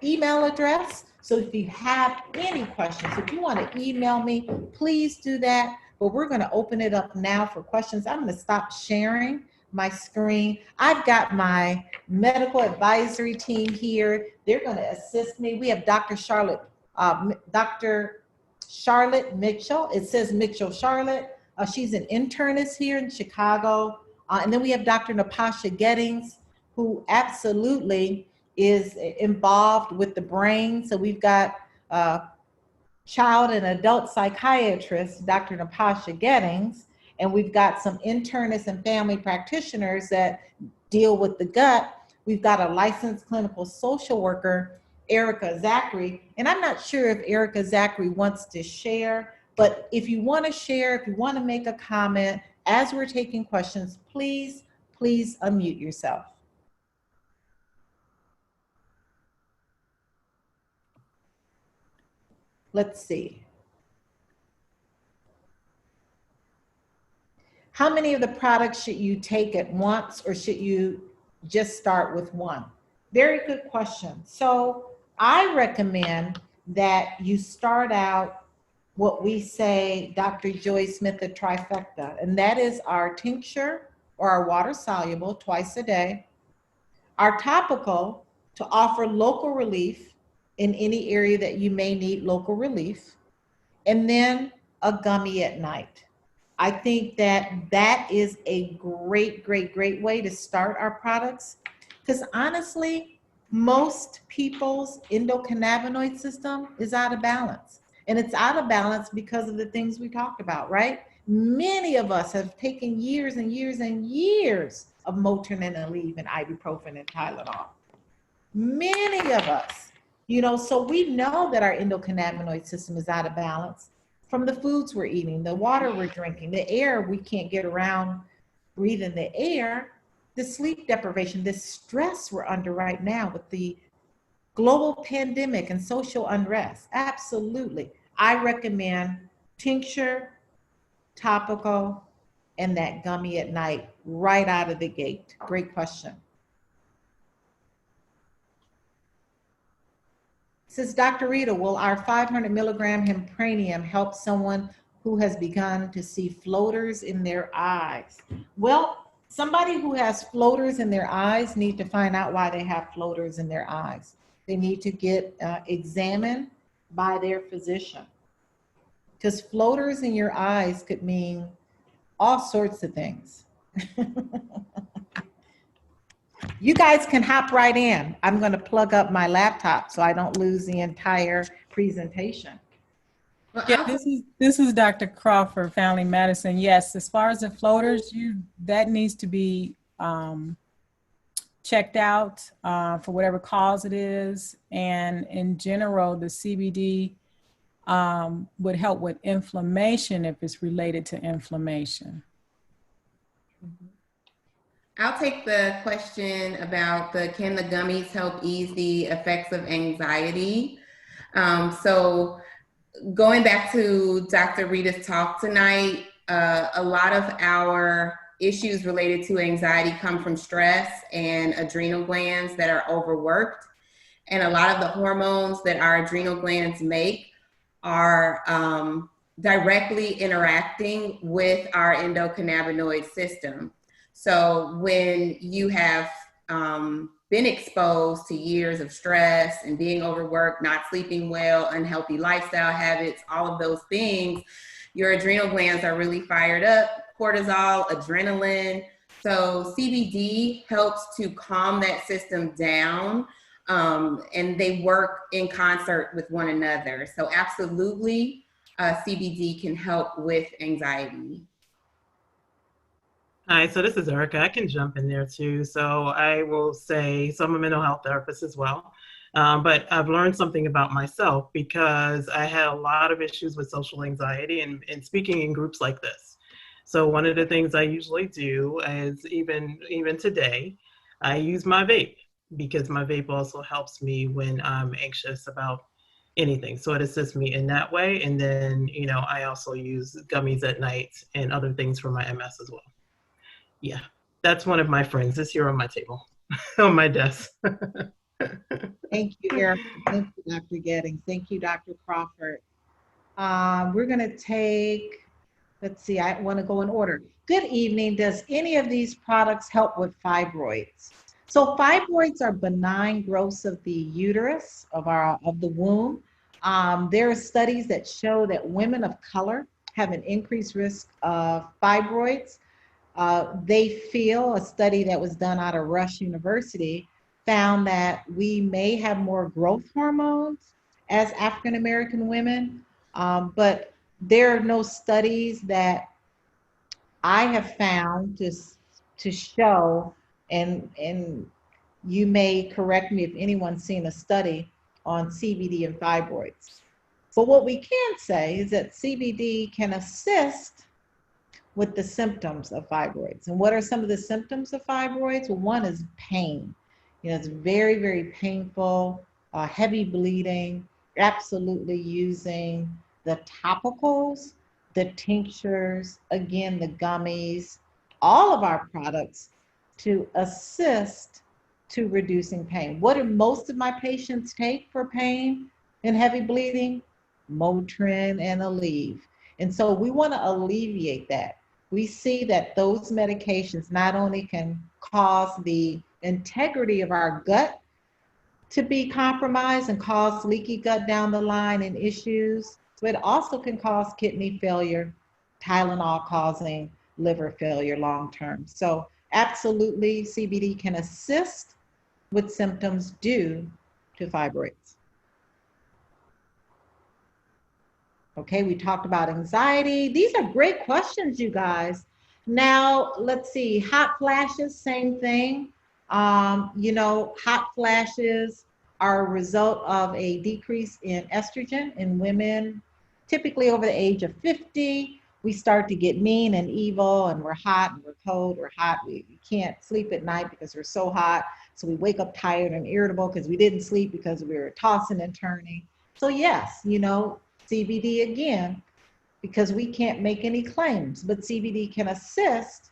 email address. So if you have any questions, if you want to email me, please do that. But we're going to open it up now for questions. I'm going to stop sharing my screen. I've got my medical advisory team here. They're going to assist me. We have Dr. Charlotte Mitchell. It says Mitchell Charlotte. She's an internist here in Chicago. And then we have Dr. Napasha Gettings, who absolutely is involved with the brain. So we've got child and adult psychiatrist, Dr. Napasha Gettings, and we've got some internists and family practitioners that deal with the gut. We've got a licensed clinical social worker, Erica Zachary, and I'm not sure if Erica Zachary wants to share, but if you want to share, if you want to make a comment as we're taking questions, please unmute yourself. Let's see. How many of the products should you take at once, or should you just start with one? Very good question. So I recommend that you start out what we say, Dr. Joy Smith, the trifecta, and that is our tincture or our water soluble twice a day, our topical to offer local relief in any area that you may need local relief, and then a gummy at night. I think that is a great way to start our products, because honestly, most people's endocannabinoid system is out of balance. And it's out of balance because of the things we talked about, right? Many of us have taken years and years and years of Motrin and Aleve and ibuprofen and Tylenol. Many of us, so we know that our endocannabinoid system is out of balance from the foods we're eating, the water we're drinking, the air we can't get around breathing the air, the sleep deprivation, the stress we're under right now with the global pandemic and social unrest. Absolutely. I recommend tincture, topical, and that gummy at night right out of the gate. Great question. Says Dr. Rita, will our 500 milligram Hempranium help someone who has begun to see floaters in their eyes? Well, somebody who has floaters in their eyes need to find out why they have floaters in their eyes. They need to get examined by their physician, because floaters in your eyes could mean all sorts of things. You guys can hop right in. I'm going to plug up my laptop so I don't lose the entire presentation. Yeah, this is Dr. Crawford, Family Medicine. Yes, as far as the floaters, that needs to be checked out for whatever cause it is. And in general, the CBD would help with inflammation if it's related to inflammation. I'll take the question about can the gummies help ease the effects of anxiety? So going back to Dr. Rita's talk tonight, a lot of our issues related to anxiety come from stress and adrenal glands that are overworked. And a lot of the hormones that our adrenal glands make are directly interacting with our endocannabinoid system. So when you have been exposed to years of stress and being overworked, not sleeping well, unhealthy lifestyle habits, all of those things, your adrenal glands are really fired up, cortisol, adrenaline. So CBD helps to calm that system down, and they work in concert with one another. So absolutely, CBD can help with anxiety. Hi, so this is Erica. I can jump in there too. So I will say, so I'm a mental health therapist as well. But I've learned something about myself because I had a lot of issues with social anxiety and speaking in groups like this. So one of the things I usually do is even today, I use my vape because my vape also helps me when I'm anxious about anything. So it assists me in that way. And then, I also use gummies at night and other things for my MS as well. Yeah, that's one of my friends. It's here on my table, on my desk. Thank you, Erica. Thank you, Dr. Gettings. Thank you, Dr. Crawford. We're going to take, let's see, I want to go in order. Good evening. Does any of these products help with fibroids? So fibroids are benign growths of the uterus, of the womb. There are studies that show that women of color have an increased risk of fibroids. They feel, a study that was done out of Rush University found that we may have more growth hormones as African American women, but there are no studies that I have found to show and You may correct me if anyone's seen a study on CBD and fibroids. But what we can say is that CBD can assist with the symptoms of fibroids. And what are some of the symptoms of fibroids? Well, one is pain. It's very, very painful, heavy bleeding, absolutely using the topicals, the tinctures, again, the gummies, all of our products to assist to reducing pain. What do most of my patients take for pain and heavy bleeding? Motrin and Aleve. And so we want to alleviate that. We see that those medications not only can cause the integrity of our gut to be compromised and cause leaky gut down the line and issues, but it also can cause kidney failure, Tylenol causing liver failure long term. So absolutely, CBD can assist with symptoms due to fibroids. Okay, we talked about anxiety. These are great questions, you guys. Now, let's see, hot flashes, same thing. Hot flashes are a result of a decrease in estrogen in women, typically over the age of 50. We start to get mean and evil, and we're hot and we're cold, we're hot. We can't sleep at night because we're so hot. So we wake up tired and irritable because we didn't sleep because we were tossing and turning. So yes, CBD again, because we can't make any claims, but CBD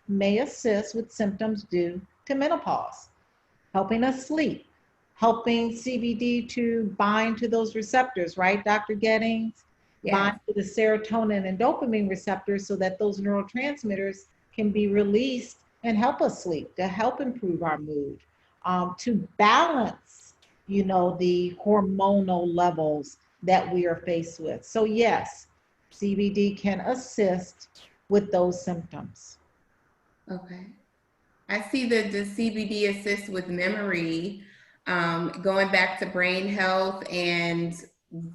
may assist with symptoms due to menopause, helping us sleep, helping CBD to bind to those receptors, right, Dr. Gettings? Yes. Bind to the serotonin and dopamine receptors so that those neurotransmitters can be released and help us sleep, to help improve our mood, to balance, the hormonal levels that we are faced with. So yes, CBD can assist with those symptoms. Okay. I see that the CBD assists with memory, going back to brain health and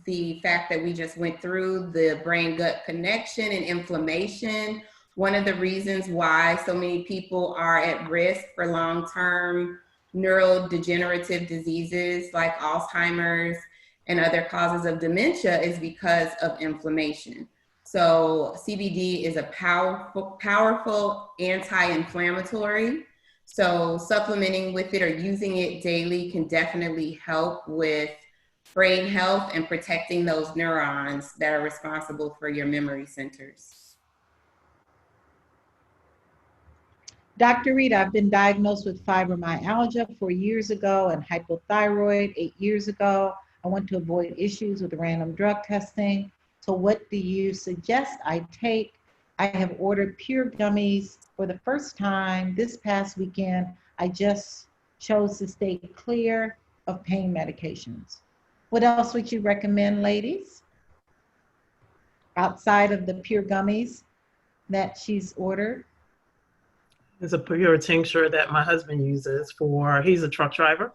the fact that we just went through the brain-gut connection and inflammation. One of the reasons why so many people are at risk for long-term neurodegenerative diseases like Alzheimer's and other causes of dementia is because of inflammation. So CBD is a powerful anti-inflammatory. So supplementing with it or using it daily can definitely help with brain health and protecting those neurons that are responsible for your memory centers. Dr. Rita, I've been diagnosed with fibromyalgia 4 years ago and hypothyroid 8 years ago. I want to avoid issues with random drug testing. So what do you suggest I take? I have ordered pure gummies for the first time this past weekend. I just chose to stay clear of pain medications. What else would you recommend, ladies? Outside of the pure gummies that she's ordered? It's a pure tincture that my husband uses he's a truck driver.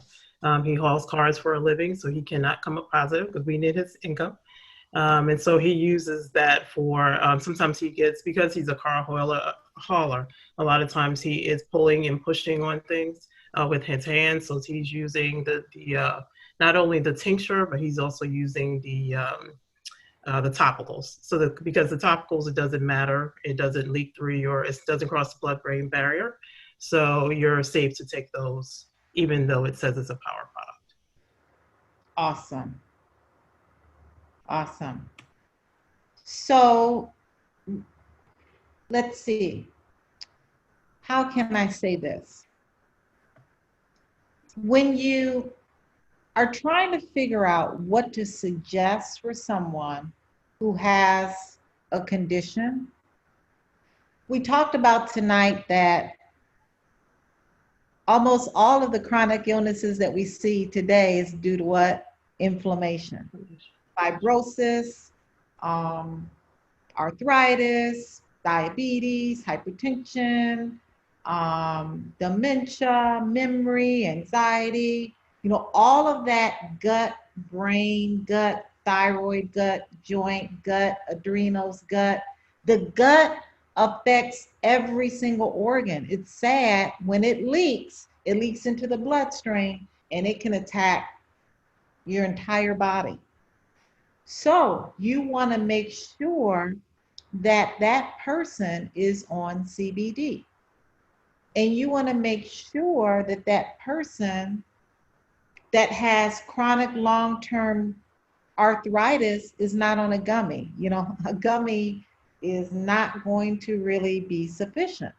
He hauls cars for a living, so he cannot come up positive because we need his income. And so he uses that for, sometimes because he's a car hauler, a lot of times he is pulling and pushing on things with his hands. So he's using the not only the tincture, but he's also using the topicals. So because the topicals, it doesn't matter. It doesn't leak through it doesn't cross the blood-brain barrier. So you're safe to take those, even though it says it's a power product. Awesome. Awesome. So let's see. How can I say this? When you are trying to figure out what to suggest for someone who has a condition, we talked about tonight that almost all of the chronic illnesses that we see today is due to what? Inflammation. Fibrosis, arthritis, diabetes, hypertension, dementia, memory, anxiety, all of that gut, brain, gut, thyroid, gut, joint, gut, adrenals, gut. The gut affects every single organ. It's sad when it leaks, it leaks into the bloodstream, and it can attack your entire body. So you want to make sure that that person is on CBD. And you want to make sure that that person that has chronic long-term arthritis is not on a gummy. You know, a gummy is not going to really be sufficient.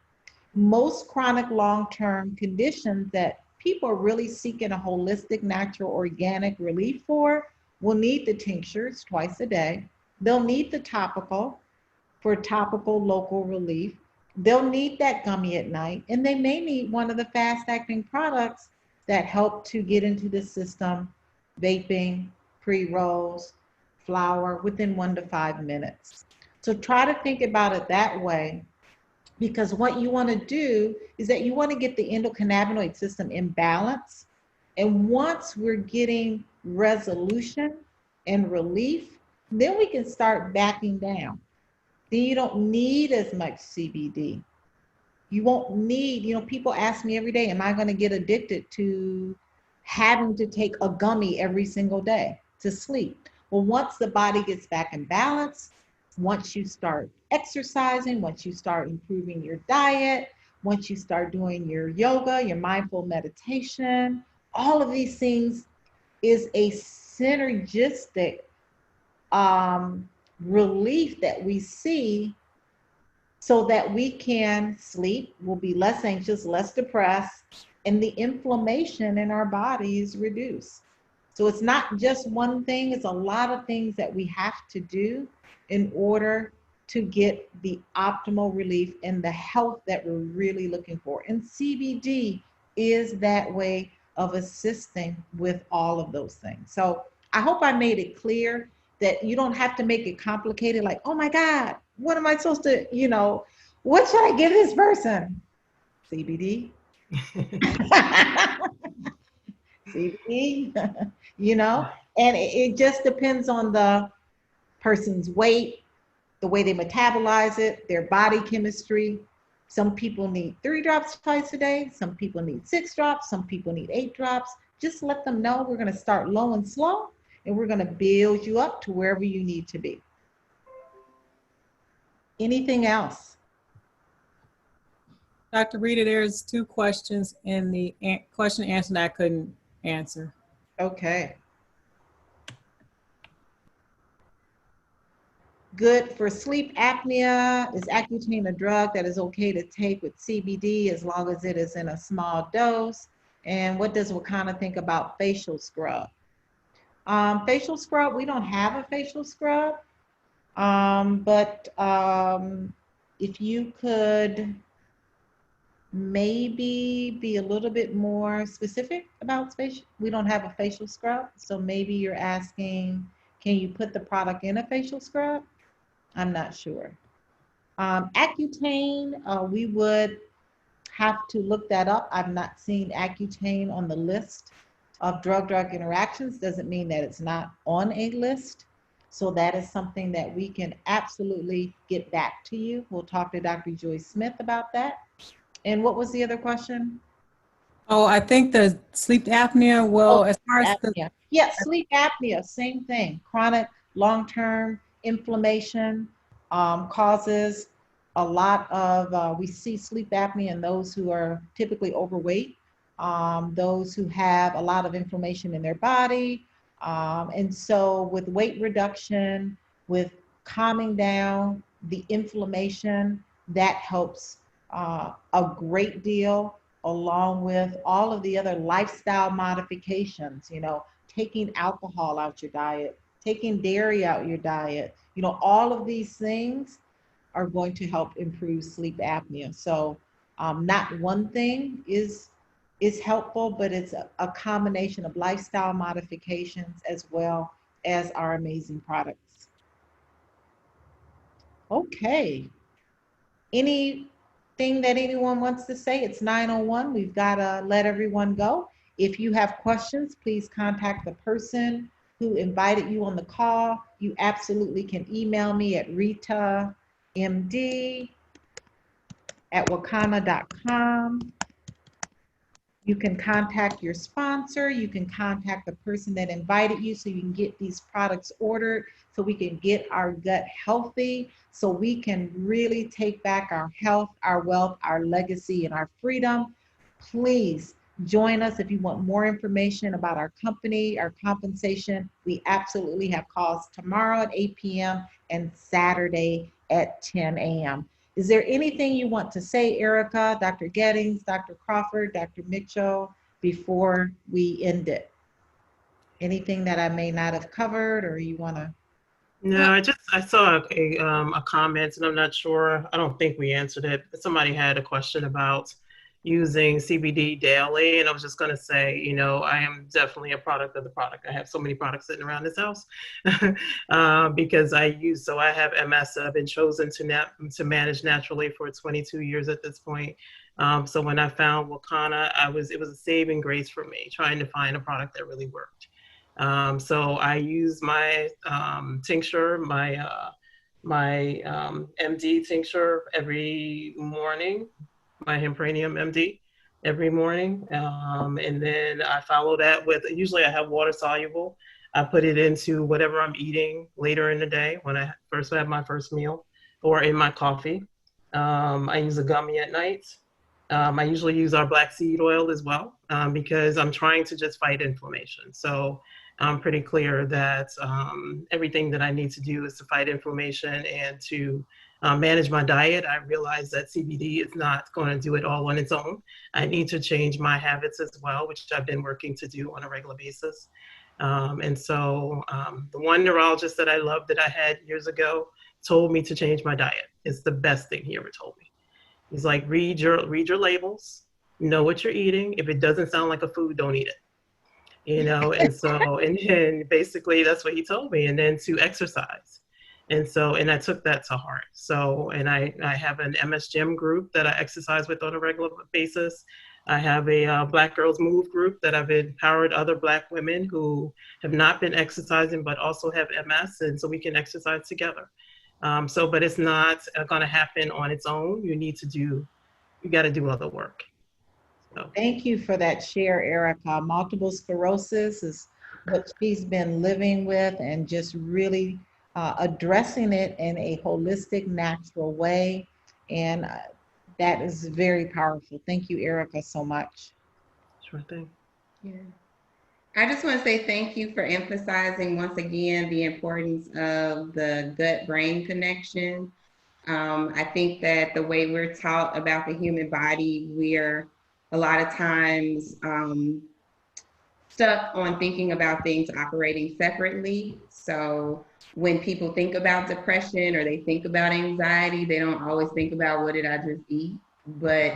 Most chronic long-term conditions that people are really seeking a holistic, natural, organic relief for will need the tinctures twice a day. They'll need the topical for topical local relief. They'll need that gummy at night, and they may need one of the fast-acting products that help to get into the system, vaping, pre-rolls, flower, within 1 to 5 minutes. So try to think about it that way, because what you want to do is that you want to get the endocannabinoid system in balance. And once we're getting resolution and relief, then we can start backing down. Then you don't need as much CBD. You won't need, you know, people ask me every day, am I going to get addicted to having to take a gummy every single day to sleep? Well, once the body gets back in balance, once you start exercising, once you start improving your diet, once you start doing your yoga, your mindful meditation, all of these things is a synergistic relief that we see, so that we can sleep, we'll be less anxious, less depressed, and the inflammation in our bodies reduce. So it's not just one thing, it's a lot of things that we have to do in order to get the optimal relief and the health that we're really looking for. And CBD is that way of assisting with all of those things. So I hope I made it clear that you don't have to make it complicated, like, oh my God, what am I supposed to, you know, what should I give this person? CBD. CBD, you know, and it just depends on the person's weight, the way they metabolize it, their body chemistry. Some people need 3 drops twice a day. Some people need 6 drops. Some people need 8 drops. Just let them know we're going to start low and slow, and we're going to build you up to wherever you need to be. Anything else? Dr. Rita, there's 2 questions in the question and answer that I couldn't answer. Okay. Good for sleep apnea. Is Accutane a drug that is okay to take with CBD as long as it is in a small dose? And what does Wakana think about facial scrub? Facial scrub, we don't have a facial scrub, but if you could maybe be a little bit more specific about facial, we don't have a facial scrub, so maybe you're asking, can you put the product in a facial scrub? I'm not sure. Accutane, we would have to look that up. I've not seen Accutane on the list of drug-drug interactions. Doesn't mean that it's not on a list. So that is something that we can absolutely get back to you. We'll talk to Dr. Joy Smith about that. And what was the other question? Oh, I think the sleep apnea, well, as far as apnea. Yeah, sleep apnea, same thing. Chronic long-term inflammation causes a lot of, we see sleep apnea in those who are typically overweight, those who have a lot of inflammation in their body. And so with weight reduction, with calming down the inflammation, that helps a great deal, along with all of the other lifestyle modifications, you know, taking alcohol out your diet, taking dairy out your diet, you know, all of these things are going to help improve sleep apnea. So not one thing is helpful, but it's a combination of lifestyle modifications as well as our amazing products. Okay. Anything that anyone wants to say? It's 9:01. We've got to let everyone go. If you have questions, please contact the person who invited you on the call. You absolutely can email me at ritamd@wakana.com. You can contact your sponsor. You can contact the person that invited you so you can get these products ordered so we can get our gut healthy, so we can really take back our health, our wealth, our legacy, and our freedom. Please join us if you want more information about our company, our compensation. We absolutely have calls tomorrow at 8 p.m. and Saturday at 10 a.m. Is there anything you want to say, Erica, Dr. Gettings, Dr. Crawford, Dr. Mitchell, before we end it? Anything that I may not have covered, or you want to? No, I saw a comment, and I'm not sure. I don't think we answered it. Somebody had a question about using CBD daily, and I was just going to say, I am definitely a product of the product. I have so many products sitting around this house because I have MS that I've been chosen to manage naturally for 22 years at this point. So when I found Wakana, it was a saving grace for me, trying to find a product that really worked. So I use my tincture, my MD tincture every morning, my Hempranium MD every morning. And then I follow that with, usually I have water soluble. I put it into whatever I'm eating later in the day when I first have my first meal, or in my coffee. I use a gummy at night. I usually use our black seed oil as well because I'm trying to just fight inflammation. So I'm pretty clear that everything that I need to do is to fight inflammation and to manage my diet. I realize that CBD is not going to do it all on its own. I need to change my habits as well, which I've been working to do on a regular basis. And so the one neurologist that I loved that I had years ago told me to change my diet. It's the best thing he ever told me. He's like, read your labels, know what you're eating. If it doesn't sound like a food, don't eat it. And so, and then basically that's what he told me, and then to exercise. And I took that to heart. So, and I have an MS Gym group that I exercise with on a regular basis. I have a Black Girls Move group that I've empowered other Black women who have not been exercising, but also have MS. And so we can exercise together. But it's not going to happen on its own. You got to do other work. So. Thank you for that share, Erica. Multiple sclerosis is what she's been living with, and just really addressing it in a holistic, natural way. And that is very powerful. Thank you, Erica, so much. Sure thing. Yeah. I just want to say thank you for emphasizing once again the importance of the gut-brain connection. I think that the way we're taught about the human body, we're a lot of times stuck on thinking about things operating separately. So when people think about depression or they think about anxiety, they don't always think about what did I just eat. But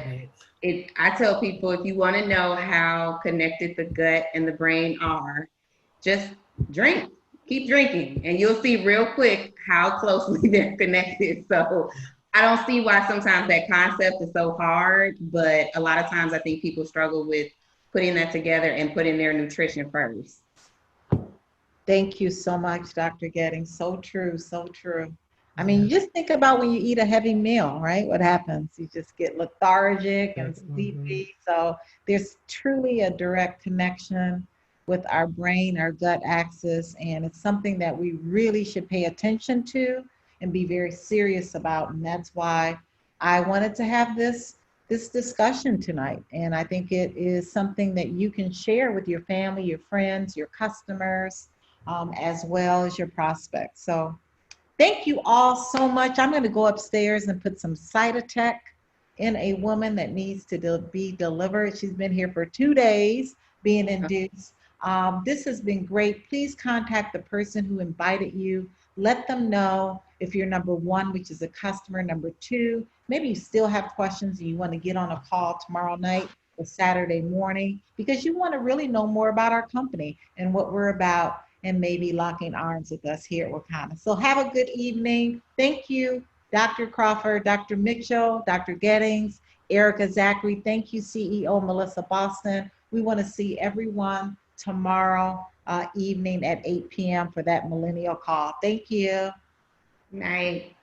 I tell people, if you want to know how connected the gut and the brain are, just drink. Keep drinking, and you'll see real quick how closely they're connected. So I don't see why sometimes that concept is so hard, but a lot of times I think people struggle with putting that together and putting their nutrition first. Thank you so much, Dr. Gettings. So true, so true. I mean, you just think about when you eat a heavy meal, right? What happens? You just get lethargic and sleepy. So there's truly a direct connection with our brain, our gut axis, and it's something that we really should pay attention to and be very serious about. And that's why I wanted to have this discussion tonight. And I think it is something that you can share with your family, your friends, your customers, as well as your prospects. So thank you all so much. I'm going to go upstairs and put some Cytotec in a woman that needs to be delivered. She's been here for 2 days being induced. This has been great. Please contact the person who invited you. Let them know if you're number one, which is a customer. Number two, maybe you still have questions and you want to get on a call tomorrow night or Saturday morning because you want to really know more about our company and what we're about, and maybe locking arms with us here at Wakana. So have a good evening. Thank you, Dr. Crawford, Dr. Mitchell, Dr. Gettings, Erica Zachary. Thank you, CEO Melissa Boston. We want to see everyone tomorrow evening at 8 p.m. for that millennial call. Thank you. Night.